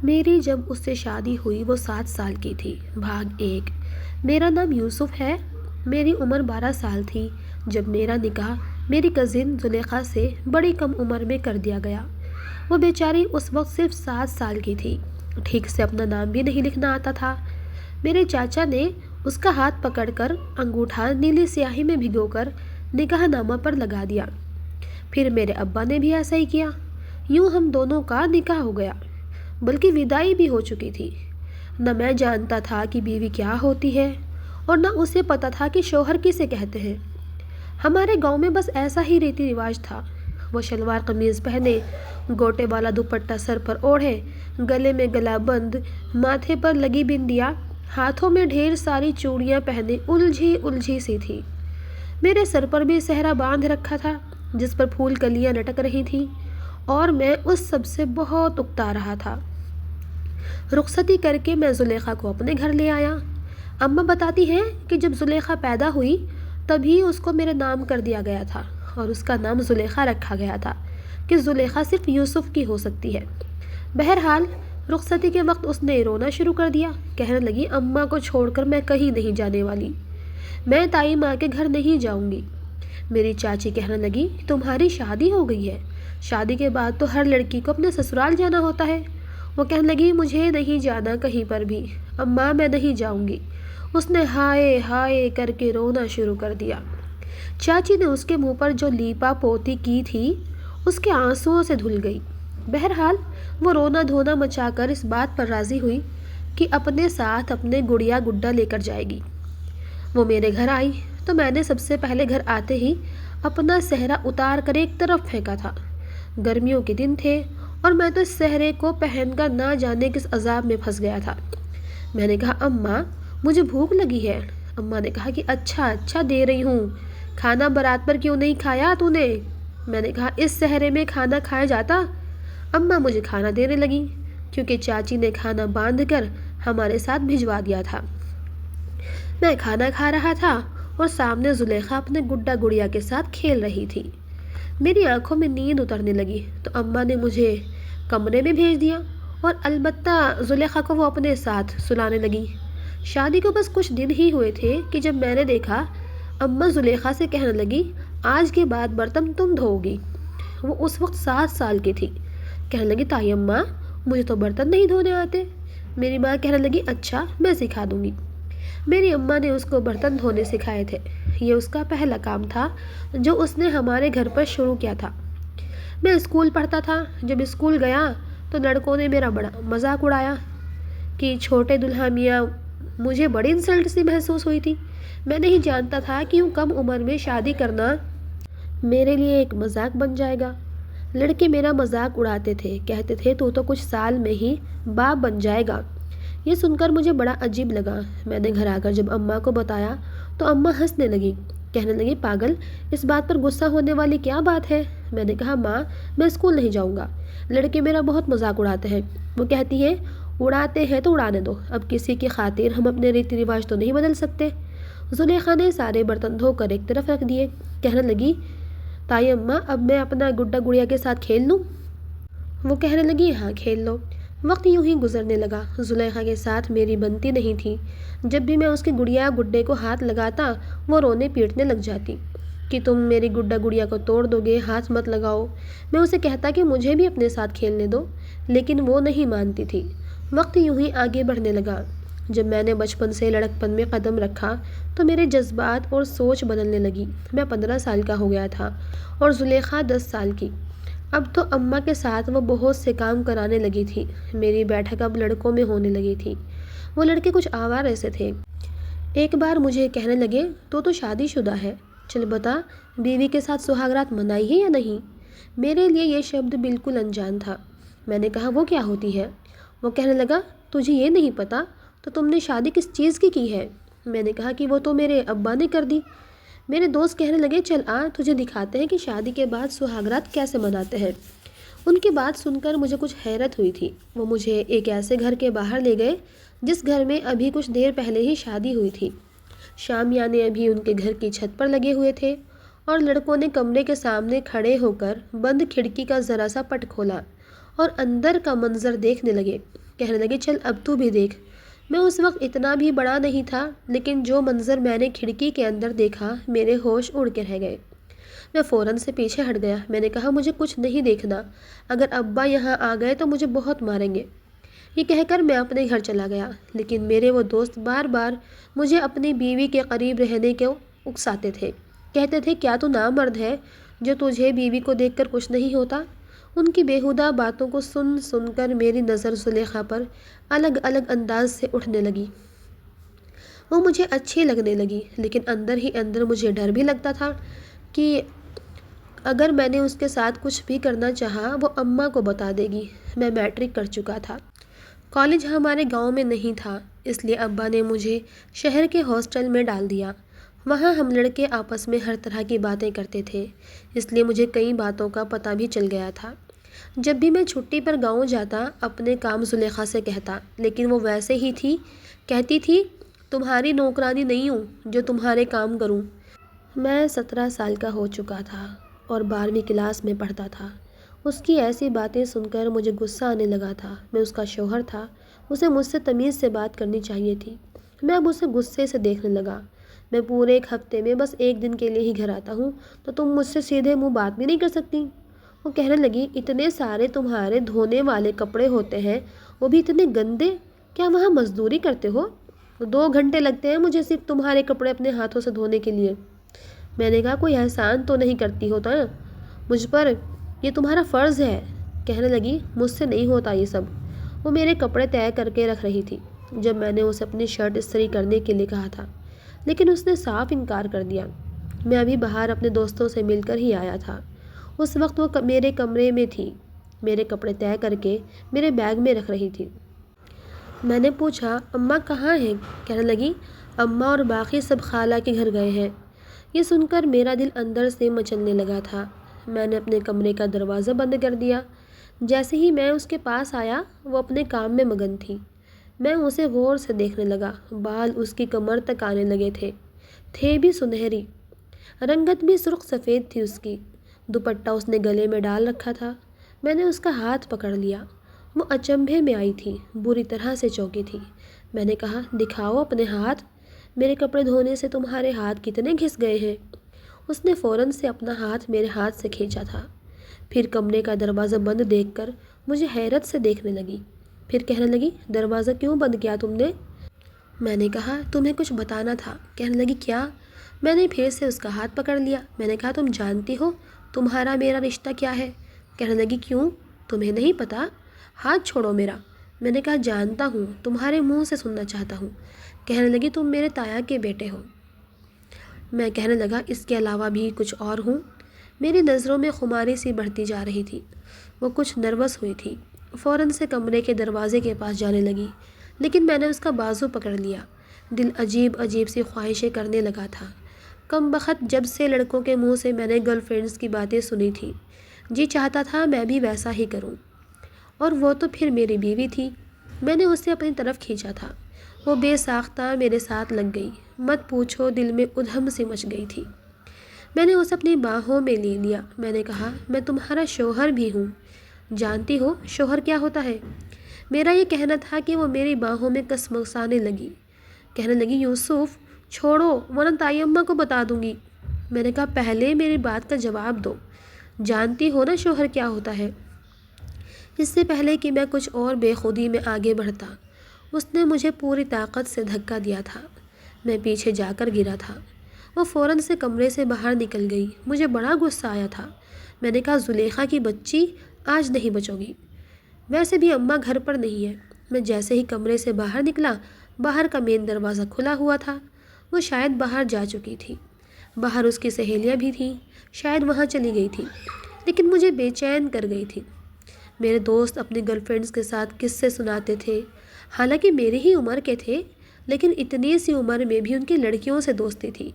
میری جب اس سے شادی ہوئی وہ 7 سال کی تھی۔ بھاگ 1۔ میرا نام یوسف ہے۔ میری عمر 12 سال تھی جب میرا نکاح میری کزن زلیخا سے بڑی کم عمر میں کر دیا گیا۔ وہ بیچاری اس وقت صرف 7 سال کی تھی، ٹھیک سے اپنا نام بھی نہیں لکھنا آتا تھا۔ میرے چاچا نے اس کا ہاتھ پکڑ کر انگوٹھا نیلی سیاہی میں بھگو کر نکاح نامہ پر لگا دیا۔ پھر میرے ابا نے بھی ایسا ہی کیا۔ یوں ہم دونوں کا نکاح ہو گیا، بلکہ وداعی بھی ہو چکی تھی۔ نہ میں جانتا تھا کہ بیوی کیا ہوتی ہے اور نہ اسے پتا تھا کہ شوہر کسے کہتے ہیں۔ ہمارے گاؤں میں بس ایسا ہی ریتی رواج تھا۔ وہ شلوار قمیض پہنے، گوٹے والا دوپٹہ سر پر اوڑھے، گلے میں گلا بند، ماتھے پر لگی بندیا، ہاتھوں میں ڈھیر ساری چوڑیاں پہنے الجھی الجھی سی تھی۔ میرے سر پر بھی سہرا باندھ رکھا تھا جس پر پھول کلیاں لٹک رہی تھیں، اور میں اس سب سے بہت اکتا رہا تھا۔ رخصتی کر کے میں زلیخا کو اپنے گھر لے آیا۔ اماں بتاتی ہیں کہ جب زلیخا پیدا ہوئی تبھی اس کو میرے نام کر دیا گیا تھا اور اس کا نام زلیخا رکھا گیا تھا کہ زلیخا صرف یوسف کی ہو سکتی ہے۔ بہرحال رخصتی کے وقت اس نے رونا شروع کر دیا، کہنے لگی اماں کو چھوڑ کر میں کہیں نہیں جانے والی، میں تائی ماں کے گھر نہیں جاؤں گی۔ میری چاچی کہنے لگی تمہاری شادی ہو گئی ہے، شادی کے بعد تو ہر لڑکی کو اپنے سسرال جانا ہوتا ہے۔ وہ کہنے لگی مجھے نہیں جانا کہیں پر بھی، اماں میں نہیں جاؤں گی۔ اس نے ہائے ہائے کر کے رونا شروع کر دیا۔ چاچی نے اس کے منہ پر جو لیپا پوتی کی تھی اس کے آنسوؤں سے دھل گئی۔ بہرحال وہ رونا دھونا مچا کر اس بات پر راضی ہوئی کہ اپنے ساتھ اپنے گڑیا گڈا لے کر جائے گی۔ وہ میرے گھر آئی تو میں نے سب سے پہلے گھر آتے ہی اپنا سہرا اتار کر ایک طرف پھینکا تھا۔ گرمیوں کے دن تھے اور میں تو اس سہرے کو پہن کر نہ جانے کس عذاب میں پھنس گیا تھا۔ میں نے کہا اماں مجھے بھوک لگی ہے۔ اماں نے کہا کہ اچھا دے رہی ہوں، کھانا برات پر کیوں نہیں کھایا تو نے؟ میں نے کہا اس سہرے میں کھانا کھایا جاتا؟ اماں مجھے کھانا دینے لگی کیونکہ چاچی نے کھانا باندھ کر ہمارے ساتھ بھجوا دیا تھا۔ میں کھانا کھا رہا تھا اور سامنے زلیخا اپنے گڈا گڑیا کے ساتھ کھیل رہی تھی۔ میری آنکھوں میں نیند اترنے لگی تو اماں نے مجھے کمرے میں بھیج دیا اور البتہ زلیخا کو وہ اپنے ساتھ سلانے لگی۔ شادی کو بس کچھ دن ہی ہوئے تھے کہ جب میں نے دیکھا اماں زلیخا سے کہنے لگی آج کے بعد برتن تم دھوؤ گی۔ وہ اس وقت 7 سال کی تھی۔ کہنے لگی تائی اماں مجھے تو برتن نہیں دھونے آتے۔ میری ماں کہنے لگی اچھا میں سکھا دوں گی۔ میری اماں نے اس کو برتن دھونے سکھائے تھے۔ یہ اس کا پہلا کام تھا جو اس نے ہمارے گھر پر شروع کیا تھا۔ میں اسکول پڑھتا تھا۔ جب اسکول گیا تو لڑکوں نے میرا بڑا مذاق اڑایا کہ چھوٹے دلہا میاں، مجھے بڑی انسلٹ سی محسوس ہوئی تھی۔ میں نہیں جانتا تھا کہ یوں کم عمر میں شادی کرنا میرے لیے ایک مذاق بن جائے گا۔ لڑکے میرا مذاق اڑاتے تھے، کہتے تھے تو کچھ سال میں ہی باپ بن جائے گا۔ یہ سن کر مجھے بڑا عجیب لگا۔ میں نے گھر آ کر جب اماں کو بتایا تو اماں ہنسنے لگی، کہنے لگی پاگل اس بات پر غصہ ہونے والی کیا بات ہے؟ میں نے کہا ماں میں اسکول نہیں جاؤں گا، لڑکے میرا بہت مذاق اڑاتے ہیں۔ وہ کہتی ہیں اڑاتے ہیں تو اڑانے دو، اب کسی کی خاطر ہم اپنے ریتی رواج تو نہیں بدل سکتے۔ زلیخا نے سارے برتن دھو کر ایک طرف رکھ دیے، کہنے لگی تائی اماں اب میں اپنا گڈا گڑیا کے ساتھ کھیل لوں؟ وہ کہنے لگی ہاں کھیل لو۔ وقت یوں ہی گزرنے لگا۔ زلیخا کے ساتھ میری بنتی نہیں تھی۔ جب بھی میں اس کے گڑیا گڈے کو ہاتھ لگاتا وہ رونے پیٹنے لگ جاتی کہ تم میری گڈا گڑیا کو توڑ دو گے، ہاتھ مت لگاؤ۔ میں اسے کہتا کہ مجھے بھی اپنے ساتھ کھیلنے دو، لیکن وہ نہیں مانتی تھی۔ وقت یوں ہی آگے بڑھنے لگا۔ جب میں نے بچپن سے لڑکپن میں قدم رکھا تو میرے جذبات اور سوچ بدلنے لگی۔ میں 15 سال کا ہو گیا تھا اور زلیخا 10 سال کی۔ اب تو اماں کے ساتھ وہ بہت سے کام کرانے لگی تھی۔ میری بیٹھک اب لڑکوں میں ہونے لگی تھی۔ وہ لڑکے کچھ آوارے سے تھے۔ ایک بار مجھے کہنے لگے تو شادی شدہ ہے، چل بتا بیوی کے ساتھ سہاگ رات منائی ہے یا نہیں؟ میرے لیے یہ شبد بالکل انجان تھا۔ میں نے کہا وہ کیا ہوتی ہے؟ وہ کہنے لگا تجھے یہ نہیں پتا تو تم نے شادی کس چیز کی ہے؟ میں نے کہا کہ وہ تو میرے ابا نے کر دی۔ میرے دوست کہنے لگے چل آ تجھے دکھاتے ہیں کہ شادی کے بعد سہاگ رات کیسے مناتے ہیں۔ ان کی بات سن کر مجھے کچھ حیرت ہوئی تھی۔ وہ مجھے ایک ایسے گھر کے باہر لے گئے جس گھر میں ابھی کچھ دیر پہلے ہی شادی ہوئی تھی۔ شامیانے ابھی ان کے گھر کی چھت پر لگے ہوئے تھے اور لڑکوں نے کمرے کے سامنے کھڑے ہو کر بند کھڑکی کا ذرا سا پٹ کھولا اور اندر کا منظر دیکھنے لگے۔ کہنے لگے چل اب تو بھی دیکھ۔ میں اس وقت اتنا بھی بڑا نہیں تھا، لیکن جو منظر میں نے کھڑکی کے اندر دیکھا میرے ہوش اڑ کے رہ گئے۔ میں فوراً سے پیچھے ہٹ گیا۔ میں نے کہا مجھے کچھ نہیں دیکھنا، اگر ابا یہاں آ گئے تو مجھے بہت ماریں گے۔ یہ کہہ کر میں اپنے گھر چلا گیا، لیکن میرے وہ دوست بار بار مجھے اپنی بیوی کے قریب رہنے کو اکساتے تھے۔ کہتے تھے کیا تو نامرد ہے جو تجھے بیوی کو دیکھ کر کچھ نہیں ہوتا؟ ان کی بیہودہ باتوں کو سن سن کر میری نظر زلیخا پر الگ الگ انداز سے اٹھنے لگی۔ وہ مجھے اچھی لگنے لگی، لیکن اندر ہی اندر مجھے ڈر بھی لگتا تھا کہ اگر میں نے اس کے ساتھ کچھ بھی کرنا چاہا وہ اماں کو بتا دے گی۔ میں میٹرک کر چکا تھا، کالج ہمارے گاؤں میں نہیں تھا، اس لیے ابا نے مجھے شہر کے ہاسٹل میں ڈال دیا۔ وہاں ہم لڑکے آپس میں ہر طرح کی باتیں کرتے تھے، اس لیے مجھے کئی باتوں کا پتہ بھی چل گیا تھا۔ جب بھی میں چھٹی پر گاؤں جاتا اپنے کام زلیخا سے کہتا، لیکن وہ ویسے ہی تھی، کہتی تھی تمہاری نوکرانی نہیں ہوں جو تمہارے کام کروں۔ میں 17 سال کا ہو چکا تھا اور 12ویں کلاس میں پڑھتا تھا۔ اس کی ایسی باتیں سن کر مجھے غصہ آنے لگا تھا۔ میں اس کا شوہر تھا، اسے مجھ سے تمیز سے بات کرنی چاہیے تھی۔ میں اب اسے غصے سے دیکھنے لگا۔ میں پورے ایک ہفتے میں بس ایک دن کے لیے ہی گھر آتا ہوں تو تم مجھ سے سیدھے منہ بات بھی نہیں کر سکتی۔ وہ کہنے لگی اتنے سارے تمہارے دھونے والے کپڑے ہوتے ہیں، وہ بھی اتنے گندے، کیا وہاں مزدوری کرتے ہو؟ 2 گھنٹے لگتے ہیں مجھے صرف تمہارے کپڑے اپنے ہاتھوں سے دھونے کے لیے۔ میں نے کہا کوئی احسان تو نہیں کرتی ہوتا مجھ پر، یہ تمہارا فرض ہے۔ کہنے لگی مجھ سے نہیں ہوتا یہ سب۔ وہ میرے کپڑے طے کر کے رکھ رہی تھی جب میں نے اسے اپنی شرٹ استری کرنے کے لیے کہا تھا، لیکن اس نے صاف انکار کر دیا۔ میں ابھی باہر اپنے دوستوں سے مل کر ہی آیا تھا۔ اس وقت وہ میرے کمرے میں تھی، میرے کپڑے طے کر کے میرے بیگ میں رکھ رہی تھی۔ میں نے پوچھا اماں کہاں ہیں؟ کہنے لگی اماں اور باقی سب خالہ کے گھر گئے ہیں۔ یہ سن کر میرا دل اندر سے مچلنے لگا تھا۔ میں نے اپنے کمرے کا دروازہ بند کر دیا۔ جیسے ہی میں اس کے پاس آیا وہ اپنے کام میں مگن تھی۔ میں اسے غور سے دیکھنے لگا۔ بال اس کی کمر تک آنے لگے تھے بھی سنہری، رنگت بھی سرخ سفید تھی اس کی۔ دوپٹہ اس نے گلے میں ڈال رکھا تھا۔ میں نے اس کا ہاتھ پکڑ لیا۔ وہ اچنبھے میں آئی تھی، بری طرح سے چونکی تھی۔ میں نے کہا دکھاؤ اپنے ہاتھ، میرے کپڑے دھونے سے تمہارے ہاتھ کتنے گھس گئے ہیں۔ اس نے فوراً سے اپنا ہاتھ میرے ہاتھ سے کھینچا تھا، پھر کمرے کا دروازہ بند دیکھ کر مجھے حیرت سے دیکھنے لگی۔ پھر کہنے لگی دروازہ کیوں بند کیا تم نے؟ میں نے کہا تمہیں کچھ بتانا تھا۔ کہنے لگی کیا؟ میں نے پھر سے اس کا ہاتھ پکڑ لیا۔ میں نے کہا تم جانتی ہو تمہارا میرا رشتہ کیا ہے؟ کہنے لگی کیوں، تمہیں نہیں پتا؟ ہاتھ چھوڑو میرا۔ میں نے کہا جانتا ہوں، تمہارے منہ سے سننا چاہتا ہوں۔ کہنے لگی تم میرے تایا کے بیٹے ہو۔ میں کہنے لگا اس کے علاوہ بھی کچھ اور ہوں؟ میری نظروں میں خماری سی بڑھتی جا رہی تھی۔ وہ کچھ نروس ہوئی تھی، فوراً سے کمرے کے دروازے کے پاس جانے لگی، لیکن میں نے اس کا بازو پکڑ لیا۔ دل عجیب عجیب سی خواہشیں کرنے لگا تھا۔ کم بخت جب سے لڑکوں کے منہ سے میں نے گرل فرینڈز کی باتیں سنی تھی، جی چاہتا تھا میں بھی ویسا ہی کروں، اور وہ تو پھر میری بیوی تھی۔ میں نے اسے اپنی طرف کھینچا تھا، وہ بے ساختہ میرے ساتھ لگ گئی۔ مت پوچھو دل میں ادھم سی مچ گئی تھی۔ میں نے اسے اپنی باہوں میں لے لیا۔ میں نے کہا میں تمہارا شوہر بھی ہوں، جانتی ہو شوہر کیا ہوتا ہے؟ میرا یہ کہنا تھا کہ وہ میری باہوں میں کسمسانے لگی۔ کہنے لگی یوسف چھوڑو ورنہ تائی اماں کو بتا دوں گی۔ میں نے کہا پہلے میری بات کا جواب دو، جانتی ہو نا شوہر کیا ہوتا ہے؟ اس سے پہلے کہ میں کچھ اور بے خودی میں آگے بڑھتا اس نے مجھے پوری طاقت سے دھکا دیا تھا۔ میں پیچھے جا کر گرا تھا۔ وہ فوراً سے کمرے سے باہر نکل گئی۔ مجھے بڑا غصہ آیا تھا۔ میں نے کہا زلیخا کی بچی آج نہیں بچو گی، ویسے بھی اماں گھر پر نہیں ہے۔ میں جیسے ہی کمرے سے باہر نکلا، باہر کا مین دروازہ کھلا ہوا تھا۔ وہ شاید باہر جا چکی تھی، باہر اس کی سہیلیاں بھی تھیں، شاید وہاں چلی گئی تھی، لیکن مجھے بے چین کر گئی تھی۔ میرے دوست اپنی گرل فرینڈز کے ساتھ قصے سناتے تھے، حالانکہ میری ہی عمر کے تھے، لیکن اتنی سی عمر میں بھی ان کی لڑکیوں سے دوستی تھی۔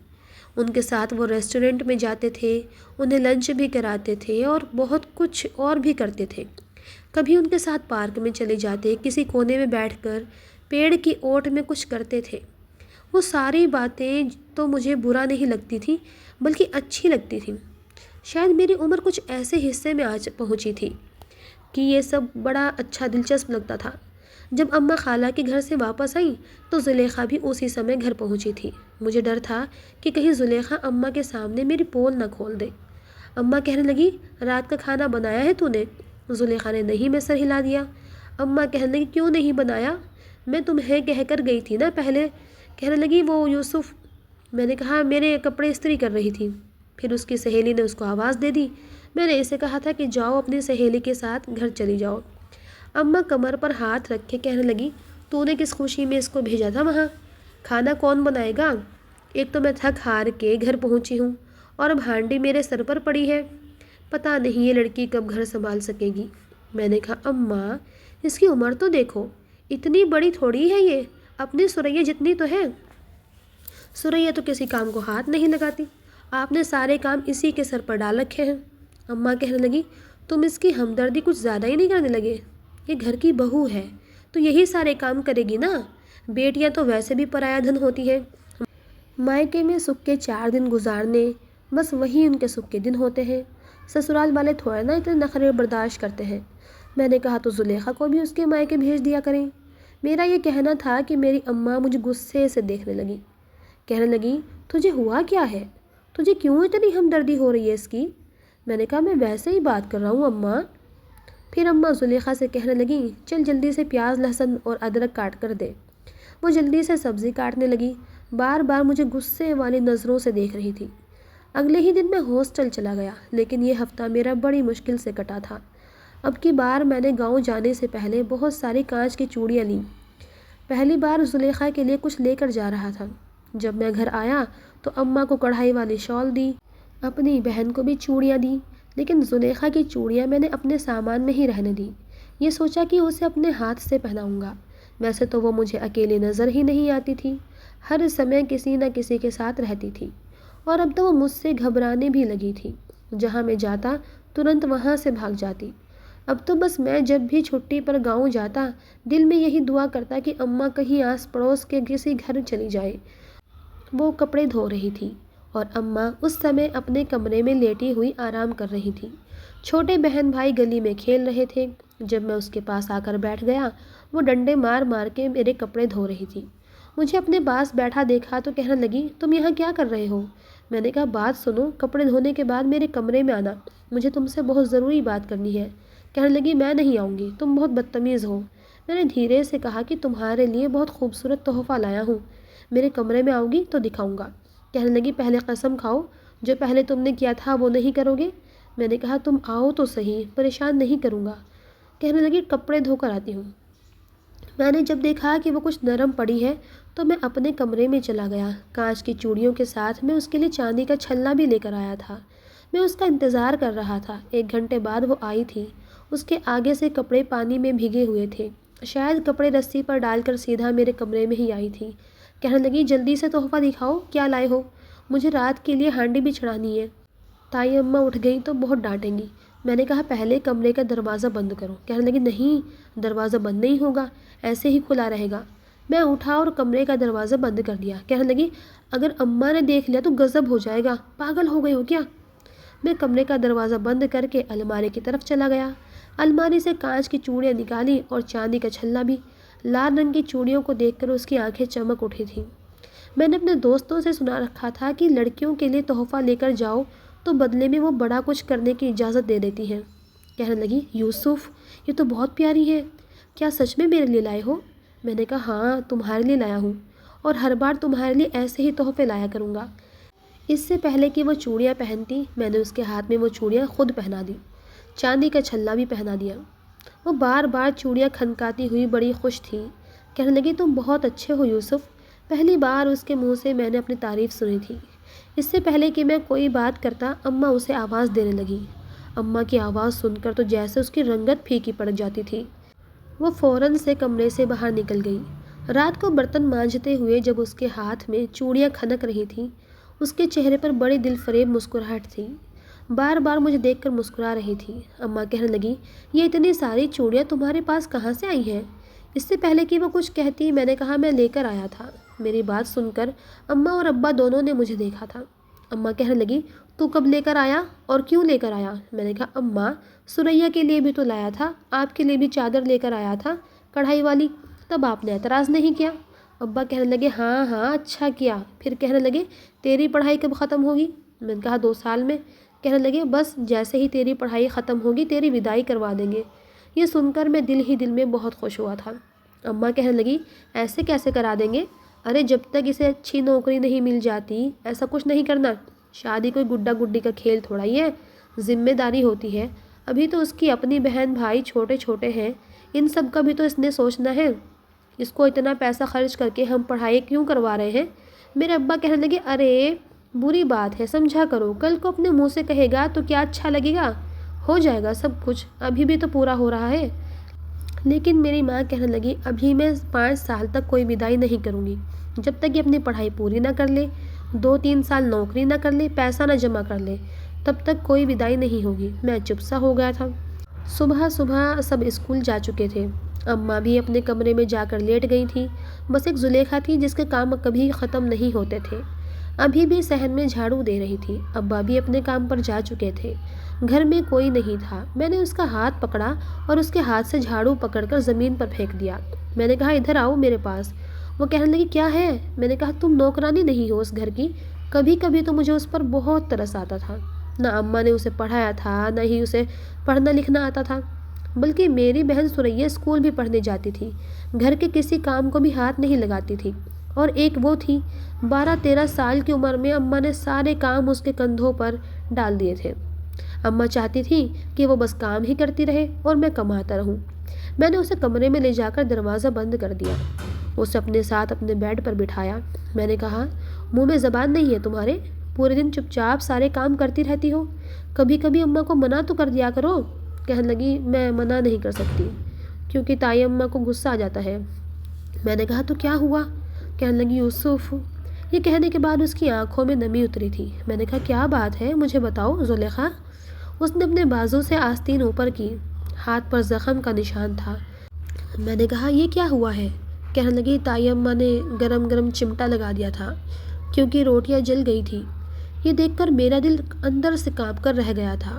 ان کے ساتھ وہ ریسٹورنٹ میں جاتے تھے، انہیں لنچ بھی کراتے تھے اور بہت کچھ اور بھی کرتے تھے۔ کبھی ان کے ساتھ پارک میں چلے جاتے، کسی کونے میں بیٹھ کر پیڑ کی اوٹ میں کچھ کرتے تھے۔ وہ ساری باتیں تو مجھے برا نہیں لگتی تھیں بلکہ اچھی لگتی تھیں۔ شاید میری عمر کچھ ایسے حصے میں آج پہنچی تھی کہ یہ سب بڑا اچھا دلچسپ لگتا تھا۔ جب اماں خالہ کے گھر سے واپس آئیں تو زلیخا بھی اسی سمے گھر پہنچی تھی۔ مجھے ڈر تھا کہ کہیں زلیخا اماں کے سامنے میری پول نہ کھول دے۔ اماں کہنے لگی، رات کا کھانا بنایا ہے تو نے؟ زلیخا نے نہیں میں سر ہلا دیا۔ اماں کہنے لگی، کیوں نہیں بنایا؟ میں تمہیں کہہ کر گئی تھی نا پہلے۔ کہنے لگی، وہ یوسف۔ میں نے کہا میرے کپڑے استری کر رہی تھی۔ پھر اس کی سہیلی نے اس کو آواز دے دی۔ میں نے اسے کہا تھا کہ جاؤ اپنی سہیلی کے ساتھ گھر چلی جاؤ۔ اماں کمر پر ہاتھ رکھ کے کہنے لگی، تو نے کس خوشی میں اس کو بھیجا تھا وہاں؟ کھانا کون بنائے گا؟ ایک تو میں تھک ہار کے گھر پہنچی ہوں اور اب ہانڈی میرے سر پر پڑی ہے۔ پتہ نہیں یہ لڑکی کب گھر سنبھال سکے گی۔ میں نے کہا، اماں اس کی عمر تو دیکھو، اتنی بڑی تھوڑی ہے یہ، اپنی سریا جتنی تو ہے۔ سریا تو کسی کام کو ہاتھ نہیں لگاتی، آپ نے سارے کام اسی کے سر پر ڈال رکھے ہیں۔ اماں کہنے لگی، تم اس کی ہمدردی کچھ زیادہ ہی نہیں کرنے لگے؟ یہ گھر کی بہو ہے تو یہی سارے کام کرے گی نا، بیٹیاں تو ویسے بھی پرایا دھن ہوتی ہیں۔ مائکے میں سکھ کے 4 دن گزارنے، بس وہی ان کے سکھ کے دن ہوتے ہیں۔ سسرال والے تھوڑے نا اتنے نخرے برداشت کرتے ہیں۔ میں نے کہا تو زلیخا کو بھی اس کے مائکے بھیج دیا کریں۔ میرا یہ کہنا تھا کہ میری اماں مجھے غصے سے دیکھنے لگی۔ کہنے لگی، تجھے ہوا کیا ہے؟ تجھے کیوں اتنی ہمدردی ہو رہی ہے اس کی؟ میں نے کہا، میں ویسے ہی بات کر رہا ہوں اماں۔ پھر اماں زلیخا سے کہنے لگیں، چل جلدی سے پیاز لہسن اور ادرک کاٹ کر دے۔ وہ جلدی سے سبزی کاٹنے لگی، بار بار مجھے غصے والی نظروں سے دیکھ رہی تھی۔ اگلے ہی دن میں ہاسٹل چلا گیا، لیکن یہ ہفتہ میرا بڑی مشکل سے کٹا تھا۔ اب کی بار میں نے گاؤں جانے سے پہلے بہت ساری کانچ کی چوڑیاں لیں۔ پہلی بار زلیخا کے لیے کچھ لے کر جا رہا تھا۔ جب میں گھر آیا تو اماں کو کڑھائی والی شال دی، اپنی بہن کو بھی چوڑیاں دیں، لیکن زلیخا کی چوڑیاں میں نے اپنے سامان میں ہی رہنے دیں۔ یہ سوچا کہ اسے اپنے ہاتھ سے پہناؤں گا۔ ویسے تو وہ مجھے اکیلے نظر ہی نہیں آتی تھی، ہر سمے کسی نہ کسی کے ساتھ رہتی تھی، اور اب تو وہ مجھ سے گھبرانے بھی لگی تھی۔ جہاں میں جاتا ترنت وہاں سے بھاگ جاتی۔ اب تو بس میں جب بھی چھٹی پر گاؤں جاتا دل میں یہی دعا کرتا کہ اماں کہیں آس پڑوس کے کسی گھر چلی جائے۔ وہ کپڑے دھو رہی تھی اور اماں اس سمے اپنے کمرے میں لیٹی ہوئی آرام کر رہی تھی۔ چھوٹے بہن بھائی گلی میں کھیل رہے تھے۔ جب میں اس کے پاس آ کر بیٹھ گیا، وہ ڈنڈے مار مار کے میرے کپڑے دھو رہی تھی۔ مجھے اپنے پاس بیٹھا دیکھا تو کہنے لگی، تم یہاں کیا کر رہے ہو؟ میں نے کہا، بات سنو، کپڑے دھونے کے بعد میرے کمرے میں آنا، مجھے تم سے بہت ضروری بات کرنی ہے۔ کہنے لگی، میں نہیں آؤں گی، تم بہت بدتمیز ہو۔ میں نے دھیرے سے کہا کہ تمہارے لیے بہت خوبصورت تحفہ لایا ہوں، میرے کمرے میں آؤ گی تو دکھاؤں گا۔ کہنے لگی، پہلے قسم کھاؤ جو پہلے تم نے کیا تھا وہ نہیں کرو گے۔ میں نے کہا، تم آؤ تو صحیح، پریشان نہیں کروں گا۔ کہنے لگی، کپڑے دھو کر آتی ہوں۔ میں نے جب دیکھا کہ وہ کچھ نرم پڑی ہے تو میں اپنے کمرے میں چلا گیا۔ کانچ کی چوڑیوں کے ساتھ میں اس کے لیے چاندی کا چھلا بھی لے کر آیا تھا۔ میں اس کا انتظار کر رہا تھا۔ 1 گھنٹے بعد وہ آئی تھی۔ اس کے آگے سے کپڑے پانی میں بھیگے ہوئے تھے، شاید کپڑے رسی پر ڈال کر سیدھا میرے کمرے میں ہی آئی تھی۔ کہنے لگی، جلدی سے تحفہ دکھاؤ، کیا لائے ہو؟ مجھے رات کے لیے ہانڈی بھی چڑھانی ہے۔ تائی اماں اٹھ گئی تو بہت ڈانٹیں گی۔ میں نے کہا، پہلے کمرے کا دروازہ بند کرو۔ کہنے لگی، نہیں، دروازہ بند نہیں ہوگا، ایسے ہی کھلا رہے گا۔ میں اٹھا اور کمرے کا دروازہ بند کر دیا۔ کہنے لگی، اگر اماں نے دیکھ لیا تو غضب ہو جائے گا، پاگل ہو گئی ہو کیا؟ میں کمرے کا دروازہ بند کر کے الماری کی طرف چلا گیا۔ الماری سے کانچ کی چوڑیاں نکالی اور چاندی کا چھلا بھی۔ لال رنگ کی چوڑیوں کو دیکھ کر اس کی آنکھیں چمک اٹھی تھیں۔ میں نے اپنے دوستوں سے سنا رکھا تھا کہ لڑکیوں کے لیے تحفہ لے کر جاؤ تو بدلے میں وہ بڑا کچھ کرنے کی اجازت دے دیتی ہیں۔ کہنے لگی، یوسف، یہ تو بہت پیاری ہے، کیا سچ میں میرے لیے لائے ہو؟ میں نے کہا، ہاں، تمہارے لیے لایا ہوں، اور ہر بار تمہارے لیے ایسے ہی تحفے لایا کروں گا۔ اس سے پہلے کہ وہ چوڑیاں پہنتی، میں نے اس کے ہاتھ میں وہ چوڑیاں خود پہنا دی، چاندی کا چھلا بھی پہنا دیا۔ وہ بار بار چوڑیاں کھنکاتی ہوئی بڑی خوش تھی۔ کہنے لگی، تم بہت اچھے ہو یوسف۔ پہلی بار اس کے منہ سے میں نے اپنی تعریف سنی تھی۔ اس سے پہلے کہ میں کوئی بات کرتا، اماں اسے آواز دینے لگی۔ اماں کی آواز سن کر تو جیسے اس کی رنگت پھیکی پڑ جاتی تھی۔ وہ فوراً سے کمرے سے باہر نکل گئی۔ رات کو برتن مانجتے ہوئے جب اس کے ہاتھ میں چوڑیاں کھنک رہی تھیں، اس کے چہرے پر بڑی دل فریب مسکراہٹ تھی۔ بار بار مجھے دیکھ کر مسکرا رہی تھی۔ اماں کہنے لگی، یہ اتنی ساری چوڑیاں تمہارے پاس کہاں سے آئی ہیں؟ اس سے پہلے کہ وہ کچھ کہتی، میں نے کہا، میں لے کر آیا تھا۔ میری بات سن کر اماں اور ابا دونوں نے مجھے دیکھا تھا۔ اماں کہنے لگی، تو کب لے کر آیا اور کیوں لے کر آیا؟ میں نے کہا، اماں، سریا کے لیے بھی تو لایا تھا، آپ کے لیے بھی چادر لے کر آیا تھا، کڑھائی والی، تب آپ نے اعتراض نہیں کیا۔ ابا کہنے لگے ہاں ہاں اچھا کیا۔ پھر کہنے لگے تیری پڑھائی کب ختم ہوگی؟ میں نے کہا 2 سال میں۔ کہنے لگے بس جیسے ہی تیری پڑھائی ختم ہوگی تیری وداعی کروا دیں گے۔ یہ سن کر میں دل ہی دل میں بہت خوش ہوا تھا۔ اماں کہنے لگی ایسے کیسے کرا دیں گے؟ ارے جب تک اسے اچھی نوکری نہیں مل جاتی ایسا کچھ نہیں کرنا۔ شادی کوئی گڈا گڈی کا کھیل تھوڑا ہی ہے، ذمہ داری ہوتی ہے۔ ابھی تو اس کی اپنی بہن بھائی چھوٹے چھوٹے ہیں، ان سب کا بھی تو اس نے سوچنا ہے۔ اس کو اتنا پیسہ خرچ کر کے ہم پڑھائی کیوں کروا رہے ہیں؟ میرے ابا کہنے لگے ارے بری بات ہے، سمجھا کرو، کل کو اپنے منہ سے کہے گا تو کیا اچھا لگے گا؟ ہو جائے گا سب کچھ، ابھی بھی تو پورا ہو رہا ہے۔ لیکن میری ماں کہنے لگی ابھی میں 5 سال تک کوئی وداعی نہیں کروں گی، جب تک یہ اپنی پڑھائی پوری نہ کر لے، 2-3 سال نوکری نہ کر لے، پیسہ نہ جمع کر لے، تب تک کوئی وداعی نہیں ہوگی۔ میں چپ سا ہو گیا تھا۔ صبح سب اسکول جا چکے تھے، اماں بھی اپنے کمرے میں جا کر لیٹ گئی تھیں۔ بس ایک زلیخا تھی جس کے کام کبھی ختم نہیں ہوتے تھے، ابھی بھی صحن میں جھاڑو دے رہی تھی۔ ابا بھی اپنے کام پر جا چکے تھے، گھر میں کوئی نہیں تھا۔ میں نے اس کا ہاتھ پکڑا اور اس کے ہاتھ سے جھاڑو پکڑ کر زمین پر پھینک دیا۔ میں نے کہا ادھر آؤ میرے پاس۔ وہ کہنے لگی کیا ہے؟ میں نے کہا تم نوکرانی نہیں ہو اس گھر کی، کبھی کبھی تو مجھے اس پر بہت ترس آتا تھا۔ نہ اماں نے اسے پڑھایا تھا، نہ ہی اسے پڑھنا لکھنا آتا تھا، بلکہ میری بہن سریا اسکول بھی پڑھنے جاتی تھی، گھر کے کسی کام کو بھی ہاتھ نہیں لگاتی تھی۔ اور ایک وہ تھی 12-13 سال کی عمر میں اماں نے سارے کام اس کے کندھوں پر ڈال دیے تھے۔ اماں چاہتی تھی کہ وہ بس کام ہی کرتی رہے اور میں کماتا رہوں۔ میں نے اسے کمرے میں لے جا کر دروازہ بند کر دیا، اسے اپنے ساتھ اپنے بیڈ پر بٹھایا۔ میں نے کہا منہ میں زبان نہیں ہے تمہارے؟ پورے دن چپ چاپ سارے کام کرتی رہتی ہو، کبھی کبھی اماں کو منع تو کر دیا کرو۔ کہنے لگی میں منع نہیں کر سکتی کیونکہ تائی اماں کو غصہ آ جاتا ہے۔ میں نے کہا تو کیا ہوا؟ کہنے لگی یوسف۔ یہ کہنے کے بعد اس کی آنکھوں میں نمی اتری تھی۔ میں نے کہا کیا بات ہے مجھے بتاؤ زلیخا۔ اس نے اپنے بازو سے آستین اوپر کی، ہاتھ پر زخم کا نشان تھا۔ میں نے کہا یہ کیا ہوا ہے؟ کہنے لگی تائی اماں نے گرم گرم چمٹا لگا دیا تھا کیونکہ روٹیاں جل گئی تھی۔ یہ دیکھ کر میرا دل اندر سے کانپ کر رہ گیا تھا۔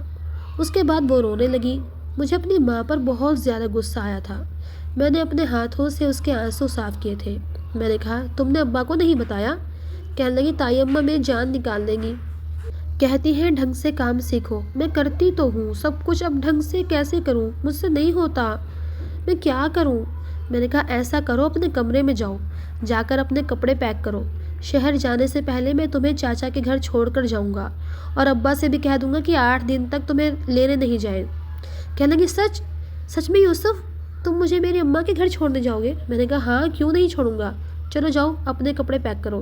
اس کے بعد وہ رونے لگی۔ مجھے اپنی ماں پر بہت زیادہ غصہ آیا تھا۔ میں نے اپنے ہاتھوں سے اس کے آنسو صاف کیے تھے۔ میں نے کہا تم نے ابا کو نہیں بتایا؟ کہنے لگی تائی اماں میری جان نکال دیں گی، کہتی ہیں ڈھنگ سے کام سیکھو۔ میں کرتی تو ہوں سب کچھ، اب ڈھنگ سے کیسے کروں؟ مجھ سے نہیں ہوتا، میں کیا کروں؟ میں نے کہا ایسا کرو اپنے کمرے میں جاؤ، جا کر اپنے کپڑے پیک کرو، شہر جانے سے پہلے میں تمہیں چاچا کے گھر چھوڑ کر جاؤں گا اور ابا سے بھی کہہ دوں گا کہ 8 دن تک تمہیں لینے نہیں جائیں۔ کہنے لگی سچ میں یوسف تم مجھے میری اماں کے گھر چھوڑنے جاؤ گے؟ میں نے کہا ہاں کیوں نہیں چھوڑوں گا، چلو جاؤ اپنے کپڑے پیک کرو۔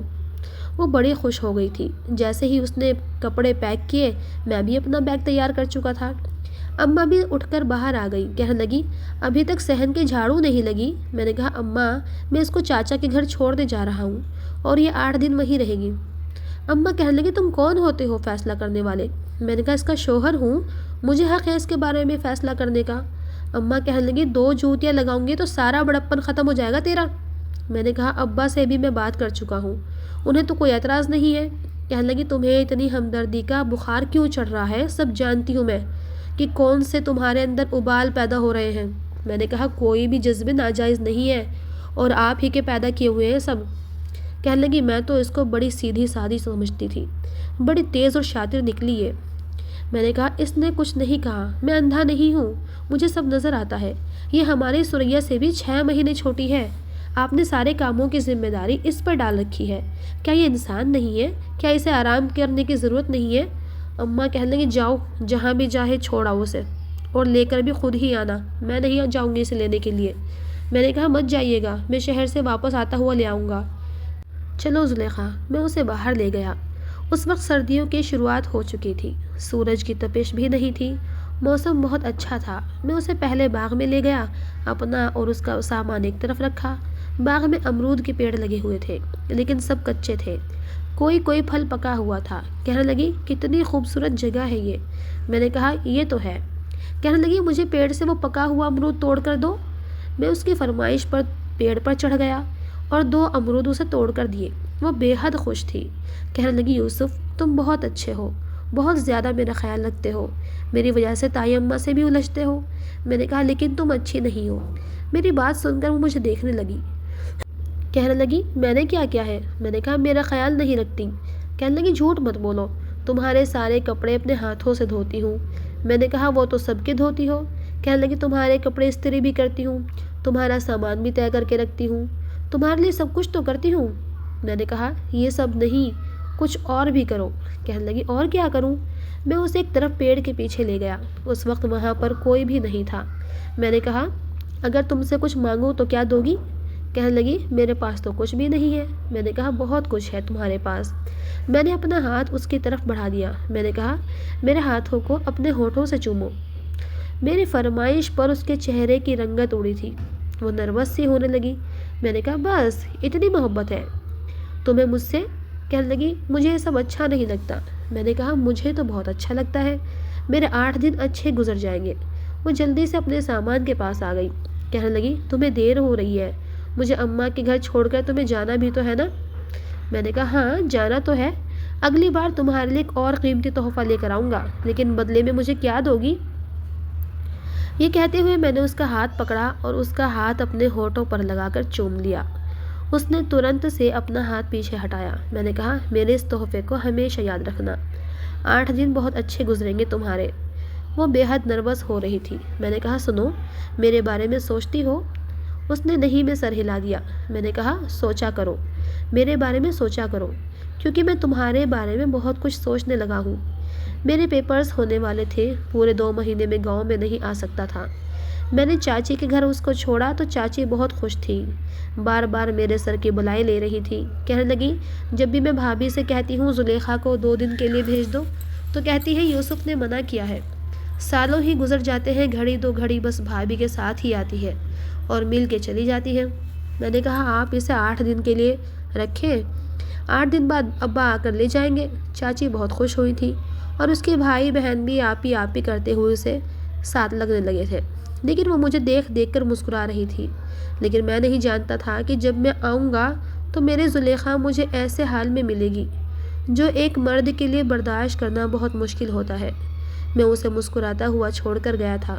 وہ بڑی خوش ہو گئی تھی۔ جیسے ہی اس نے کپڑے پیک کیے میں بھی اپنا بیگ تیار کر چکا تھا۔ اماں بھی اٹھ کر باہر آ گئی، کہنے لگی ابھی تک صحن کے جھاڑو نہیں لگی؟ میں نے کہا اماں میں اس کو چاچا کے گھر چھوڑنے جا رہا ہوں اور یہ 8 دن وہیں رہے گی۔ اماں کہنے لگی تم کون ہوتے ہو فیصلہ کرنے والے؟ میں نے کہا اس کا شوہر ہوں، مجھے حق ہے اس کے بارے میں فیصلہ کرنے کا۔ اماں کہنے لگی 2 جوتیاں لگاؤں گی تو سارا بڑپن ختم ہو جائے گا تیرا۔ میں نے کہا ابا سے بھی میں بات کر چکا ہوں، انہیں تو کوئی اعتراض نہیں ہے۔ کہنے لگی تمہیں اتنی ہمدردی کا بخار کیوں چڑھ رہا ہے؟ سب جانتی ہوں میں کہ کون سے تمہارے اندر ابال پیدا ہو رہے ہیں۔ میں نے کہا کوئی بھی جذبے ناجائز نہیں ہے اور آپ ہی کے پیدا کیے ہوئے ہیں سب۔ کہنے لگی میں تو اس کو بڑی سیدھی سادھی سمجھتی تھی، بڑی تیز اور شاطر نکلی ہے۔ میں نے کہا اس نے کچھ نہیں کہا، میں اندھا نہیں ہوں، مجھے سب نظر آتا ہے۔ یہ ہماری سریا سے بھی 6 مہینے چھوٹی ہے، آپ نے سارے کاموں کی ذمہ داری اس پر ڈال رکھی ہے۔ کیا یہ انسان نہیں ہے؟ کیا اسے آرام کرنے کی ضرورت نہیں ہے؟ اماں کہنے لگی جاؤ جہاں بھی چاہے چھوڑ آؤ اسے اور لے کر بھی خود ہی آنا، میں نہیں جاؤں گی اسے لینے کے لیے۔ میں نے کہا مت جائیے گا، میں شہر سے واپس آتا ہوا لے آؤں گا۔ چلو زلیخا، میں اسے باہر لے گیا۔ اس وقت سردیوں کی شروعات ہو چکی تھی، سورج کی تپش بھی نہیں تھی، موسم بہت اچھا تھا۔ میں اسے پہلے باغ میں لے گیا، اپنا اور اس کا سامان ایک طرف رکھا۔ باغ میں امرود کے پیڑ لگے ہوئے تھے لیکن سب کچے تھے، کوئی پھل پکا ہوا تھا۔ کہنے لگی کتنی خوبصورت جگہ ہے یہ۔ میں نے کہا یہ تو ہے۔ کہنے لگی مجھے پیڑ سے وہ پکا ہوا امرود توڑ کر دو۔ میں اس کی فرمائش پر پیڑ پر چڑھ گیا اور 2 امرود اسے توڑ کر دیے۔ وہ بے حد خوش تھی۔ کہنے لگی یوسف تم بہت اچھے ہو، بہت زیادہ میرا خیال رکھتے ہو، میری وجہ سے تائی اماں سے بھی الجھتے ہو۔ میں نے کہا لیکن تم اچھی نہیں ہو، میری بات سن کر وہ مجھے دیکھنے لگی، کہنے لگی میں نے کیا کیا ہے؟ میں نے کہا میرا خیال نہیں رکھتی۔ کہنے لگی جھوٹ مت بولو، تمہارے سارے کپڑے اپنے ہاتھوں سے دھوتی ہوں۔ میں نے کہا وہ تو سب کے دھوتی ہو۔ کہنے لگی تمہارے کپڑے استری بھی کرتی ہوں، تمہارا سامان بھی طے کر کے رکھتی ہوں، تمہارے لیے سب کچھ تو کرتی ہوں۔ میں نے کہا یہ سب نہیں، کچھ اور بھی کرو۔ کہنے لگی اور کیا کروں؟ میں اسے ایک طرف پیڑ کے پیچھے لے گیا، اس وقت وہاں پر کوئی بھی نہیں تھا۔ میں نے کہا اگر تم سے کچھ مانگوں تو کیا دو گی؟ کہنے لگی میرے پاس تو کچھ بھی نہیں ہے۔ میں نے کہا بہت کچھ ہے تمہارے پاس۔ میں نے اپنا ہاتھ اس کی طرف بڑھا دیا، میں نے کہا میرے ہاتھوں کو اپنے ہونٹوں سے چومو۔ میری فرمائش پر اس کے چہرے کی رنگت اڑی تھی، وہ نروس سی ہونے لگی۔ میں نے کہا بس اتنی محبت ہے تمہیں مجھ سے؟ کہنے لگی مجھے یہ سب اچھا نہیں لگتا۔ میں نے کہا مجھے تو بہت اچھا لگتا ہے، میرے 8 دن اچھے گزر جائیں گے۔ وہ جلدی سے اپنے سامان کے پاس آ گئی، کہنے لگی تمہیں دیر ہو رہی ہے، مجھے اماں کے گھر چھوڑ کر تمہیں جانا بھی تو ہے نا؟ میں نے کہا ہاں جانا تو ہے، اگلی بار تمہارے لیے ایک اور قیمتی تحفہ لے کر آؤں گا، لیکن بدلے میں مجھے کیا دو گی؟ یہ کہتے ہوئے میں نے اس کا ہاتھ پکڑا اور اس کا ہاتھ اپنے ہونٹوں پر لگا کر چوم لیا۔ اس نے ترنت سے اپنا ہاتھ پیچھے ہٹایا۔ میں نے کہا میرے اس تحفے کو ہمیشہ یاد رکھنا، 8 دن بہت اچھے گزریں گے تمہارے۔ وہ بے حد نروس ہو رہی تھی۔ میں نے کہا سنو، میرے بارے میں سوچتی ہو؟ اس نے نہیں میں سر ہلا دیا۔ میں نے کہا سوچا کرو، میرے بارے میں سوچا کرو، کیونکہ میں تمہارے بارے میں بہت کچھ سوچنے لگا ہوں۔ میرے پیپرز ہونے والے تھے، پورے 2 مہینے میں گاؤں میں نہیں آ سکتا تھا۔ میں نے چاچی کے گھر اس کو چھوڑا تو چاچی بہت خوش تھی، بار بار میرے سر کی بلائی لے رہی تھی۔ کہنے لگی جب بھی میں بھابھی سے کہتی ہوں زلیخا کو 2 دن کے لیے بھیج دو تو کہتی ہے یوسف نے منع کیا ہے۔ سالوں ہی گزر جاتے ہیں، گھڑی 2 گھڑی بس بھابھی کے ساتھ ہی آتی ہے اور مل کے چلی جاتی ہے۔ میں نے کہا آپ اسے 8 دن کے لیے رکھیں، 8 دن بعد ابا آ کر لے جائیں گے۔ چاچی بہت خوش ہوئی تھی اور اس کے بھائی بہن بھی آپی آپی کرتے ہوئے اسے ساتھ لگنے لگے تھے، لیکن وہ مجھے دیکھ دیکھ کر مسکرا رہی تھی۔ لیکن میں نہیں جانتا تھا کہ جب میں آؤں گا تو میرے زلیخا مجھے ایسے حال میں ملے گی جو ایک مرد کے لیے برداشت کرنا بہت مشکل ہوتا ہے۔ میں اسے مسکراتا ہوا چھوڑ کر گیا تھا۔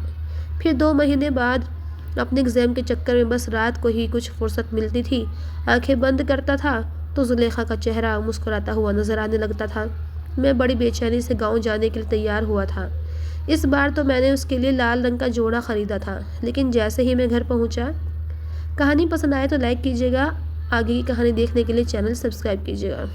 پھر 2 مہینے بعد اپنے ایگزام کے چکر میں بس رات کو ہی کچھ فرصت ملتی تھی، آنکھیں بند کرتا تھا تو زلیخا کا چہرہ مسکراتا ہوا نظر آنے لگتا تھا۔ میں بڑی بے چینی سے گاؤں جانے کے لیے تیار ہوا تھا۔ اس بار تو میں نے اس کے لیے لال رنگ کا جوڑا خریدا تھا، لیکن جیسے ہی میں گھر پہنچا۔ کہانی پسند آئے تو لائک کیجیے گا، آگے کی کہانی دیکھنے کے لیے چینل سبسکرائب کیجیے گا۔